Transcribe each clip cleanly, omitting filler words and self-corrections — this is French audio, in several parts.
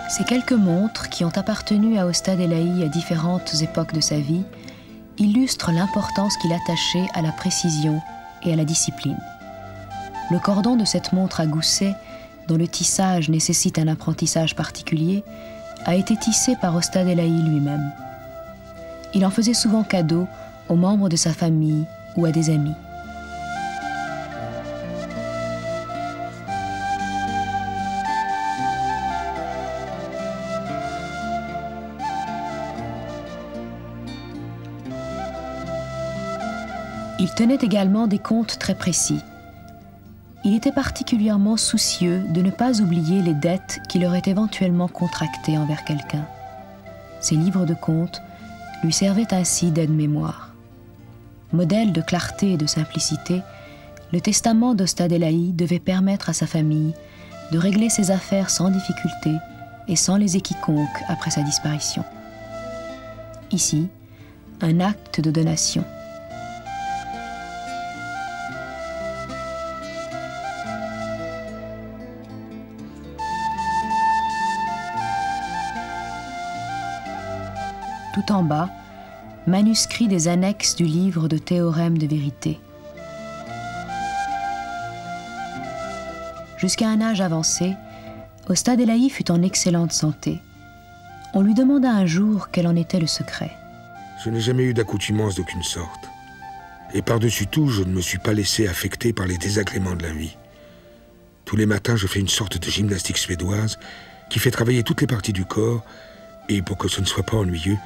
Ces quelques montres, qui ont appartenu à Ostad Elahi à différentes époques de sa vie, illustrent l'importance qu'il attachait à la précision et à la discipline. Le cordon de cette montre à gousset, dont le tissage nécessite un apprentissage particulier, a été tissé par Ostad Elahi lui-même. Il en faisait souvent cadeau aux membres de sa famille ou à des amis. Il tenait également des comptes très précis. Il était particulièrement soucieux de ne pas oublier les dettes qu'il aurait éventuellement contractées envers quelqu'un. Ses livres de comptes lui servaient ainsi d'aide-mémoire. Modèle de clarté et de simplicité, le testament d'Ostad Elahi devait permettre à sa famille de régler ses affaires sans difficulté et sans léser quiconque après sa disparition. Ici, un acte de donation. Tout en bas, manuscrit des annexes du livre de théorèmes de vérité. Jusqu'à un âge avancé, Ostad Elahi fut en excellente santé. On lui demanda un jour quel en était le secret. Je n'ai jamais eu d'accoutumance d'aucune sorte. Et par-dessus tout, je ne me suis pas laissé affecter par les désagréments de la vie. Tous les matins, je fais une sorte de gymnastique suédoise qui fait travailler toutes les parties du corps, et pour que ce ne soit pas ennuyeux,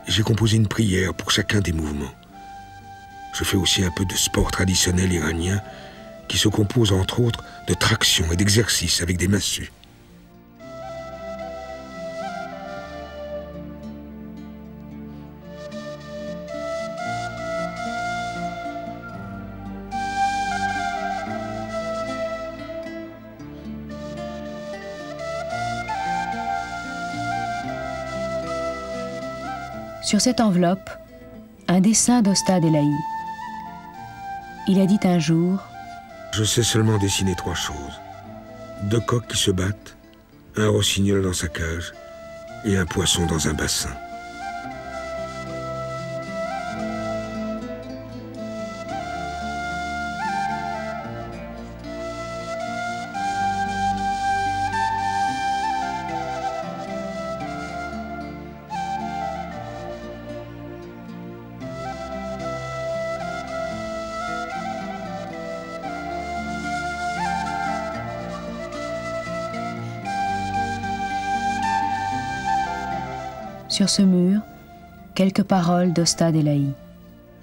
j'ai composé une prière pour chacun des mouvements. Je fais aussi un peu de sport traditionnel iranien qui se compose entre autres de traction et d'exercices avec des massues. Sur cette enveloppe, un dessin d'Ostad Elahi. Il a dit un jour: Je sais seulement dessiner 3 choses. 2 coqs qui se battent, un rossignol dans sa cage et un poisson dans un bassin. Sur ce mur, quelques paroles d'Ostad Elahi.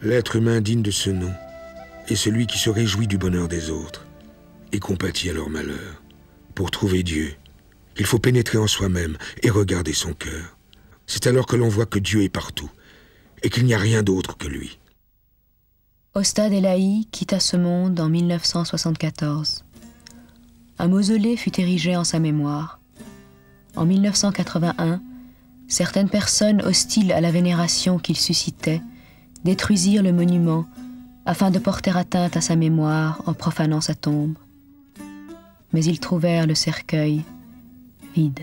L'être humain digne de ce nom est celui qui se réjouit du bonheur des autres et compatit à leur malheur. Pour trouver Dieu, il faut pénétrer en soi-même et regarder son cœur. C'est alors que l'on voit que Dieu est partout et qu'il n'y a rien d'autre que lui. Ostad Elahi quitta ce monde en 1974. Un mausolée fut érigé en sa mémoire. En 1981, certaines personnes hostiles à la vénération qu'il suscitait détruisirent le monument afin de porter atteinte à sa mémoire en profanant sa tombe. Mais ils trouvèrent le cercueil vide.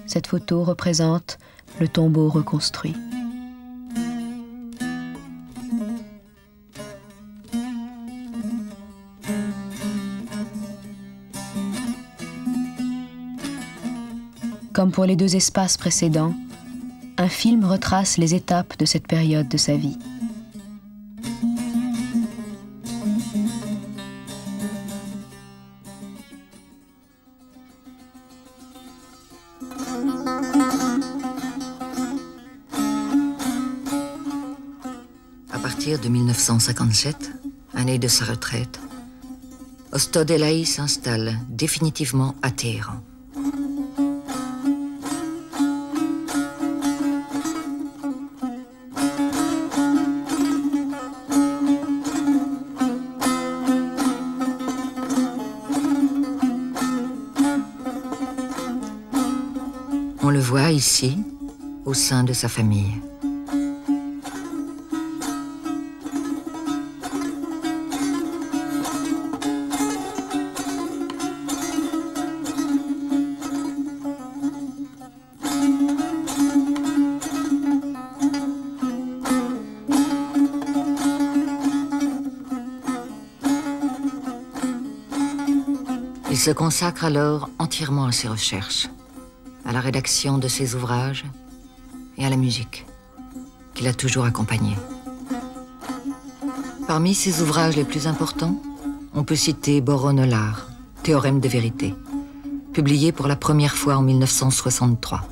Cette photo représente le tombeau reconstruit. Comme pour les 2 espaces précédents, un film retrace les étapes de cette période de sa vie. À partir de 1957, année de sa retraite, Ostad Elahi s'installe définitivement à Téhéran. On le voit ici, au sein de sa famille. Il se consacre alors entièrement à ses recherches, à la rédaction de ses ouvrages et à la musique, qui l'a toujours accompagné. Parmi ses ouvrages les plus importants, on peut citer Boron-Olard, Théorème de vérité, publié pour la première fois en 1963.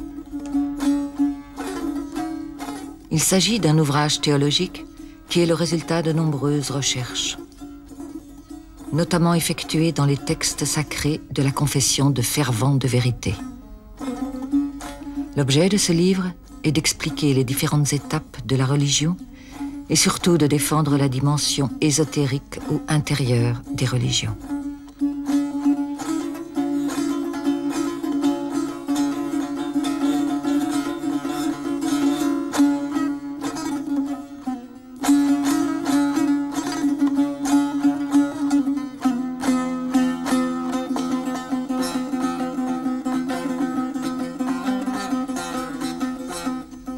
Il s'agit d'un ouvrage théologique qui est le résultat de nombreuses recherches, notamment effectuées dans les textes sacrés de la confession de fervent de vérité. L'objet de ce livre est d'expliquer les différentes étapes de la religion et surtout de défendre la dimension ésotérique ou intérieure des religions.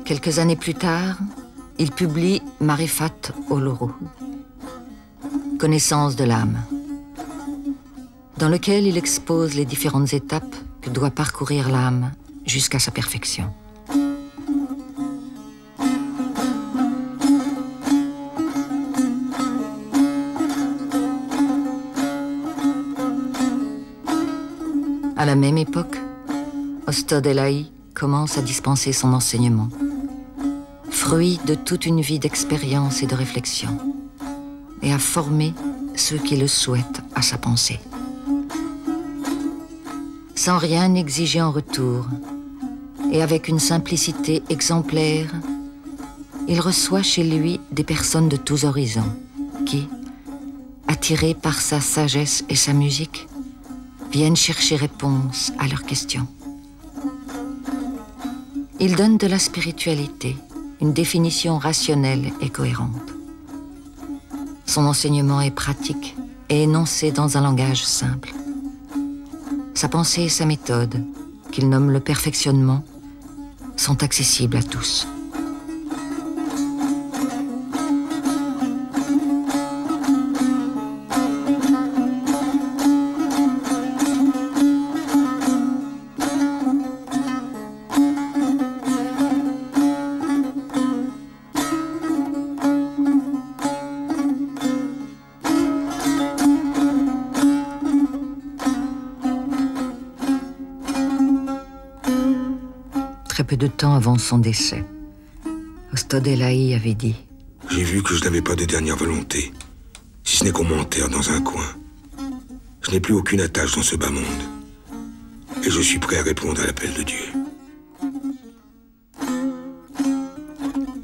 Quelques années plus tard, il publie Marifat ol-Ruh, Connaissance de l'âme, dans lequel il expose les différentes étapes que doit parcourir l'âme jusqu'à sa perfection. À la même époque, Ostod Elahi commence à dispenser son enseignement, fruit de toute une vie d'expérience et de réflexion, et à former ceux qui le souhaitent à sa pensée. Sans rien exiger en retour, et avec une simplicité exemplaire, il reçoit chez lui des personnes de tous horizons qui, attirées par sa sagesse et sa musique, viennent chercher réponse à leurs questions. Il donne de la spiritualité, une définition rationnelle et cohérente. Son enseignement est pratique et énoncé dans un langage simple. Sa pensée et sa méthode, qu'il nomme le perfectionnement, sont accessibles à tous. Très peu de temps avant son décès, Ostod Elahi avait dit « J'ai vu que je n'avais pas de dernière volonté, si ce n'est qu'on m'enterre dans un coin. Je n'ai plus aucune attache dans ce bas monde, et je suis prêt à répondre à l'appel de Dieu. »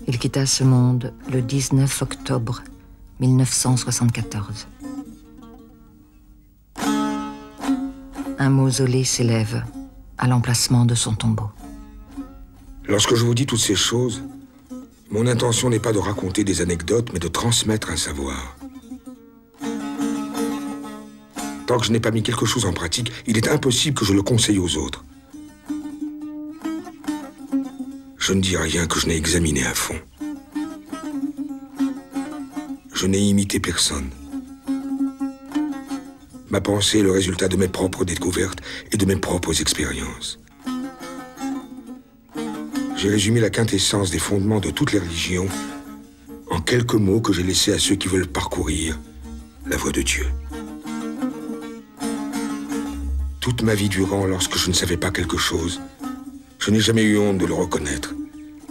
Il quitta ce monde le 19 octobre 1974. Un mausolée s'élève à l'emplacement de son tombeau. Lorsque je vous dis toutes ces choses, mon intention n'est pas de raconter des anecdotes, mais de transmettre un savoir. Tant que je n'ai pas mis quelque chose en pratique, il est impossible que je le conseille aux autres. Je ne dis rien que je n'ai examiné à fond. Je n'ai imité personne. Ma pensée est le résultat de mes propres découvertes et de mes propres expériences. J'ai résumé la quintessence des fondements de toutes les religions en quelques mots que j'ai laissés à ceux qui veulent parcourir la voie de Dieu. Toute ma vie durant, lorsque je ne savais pas quelque chose, je n'ai jamais eu honte de le reconnaître.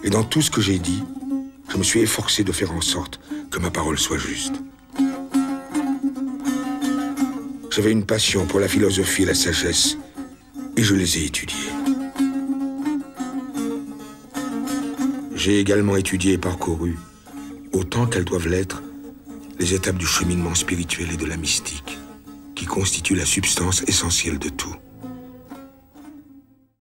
Et dans tout ce que j'ai dit, je me suis efforcé de faire en sorte que ma parole soit juste. J'avais une passion pour la philosophie et la sagesse, et je les ai étudiées. J'ai également étudié et parcouru, autant qu'elles doivent l'être, les étapes du cheminement spirituel et de la mystique, qui constituent la substance essentielle de tout.